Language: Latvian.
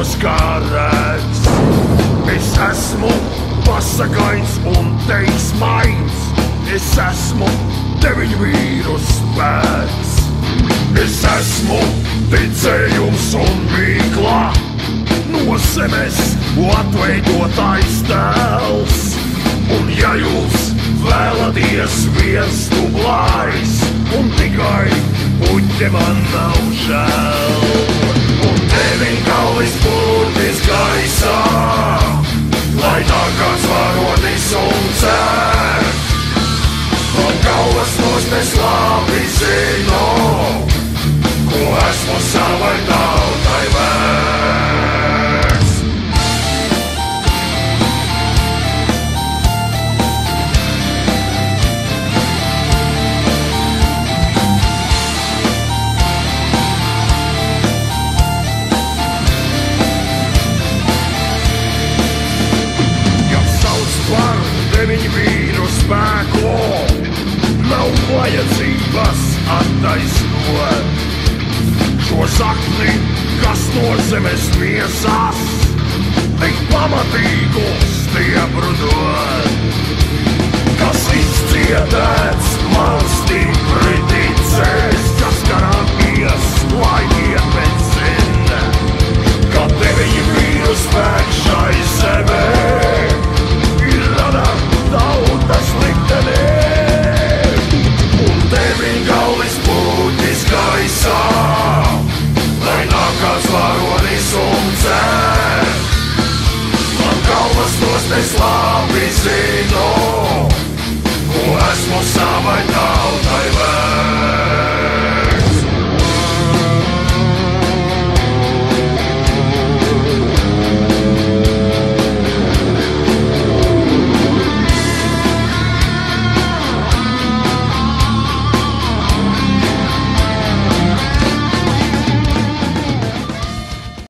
Vīros kā redz. Es esmu pasakains un teiksmains. Es esmu deviņu vīru spēks. Es esmu ticējums un mīkla, no zemes atveidotais tēls. Un ja jūs vēlaties viens dublājs, un tikai puķe man nav žēl. Un deviņgalvis pūtis gaisā, lai tā kāds varonis un cer. Un galvas nostes labi zinu, ko esmu savai tautai vērts. Ja sauc par deviņu vīru spēku, nav vajadzības attaisnot šo sakni, kas no zemes miesās, tik pamatīgu stiepru dod. Kas izcietēts, man stipri ticēs, kas garām ies, lai iepēc zina, ka deviņu vīru spēks šai zemē ir rada tautas liktenē. Deviņgalvis pūtis gaisā, lai nākās varonis un cer. Man galvas nostes labi zina.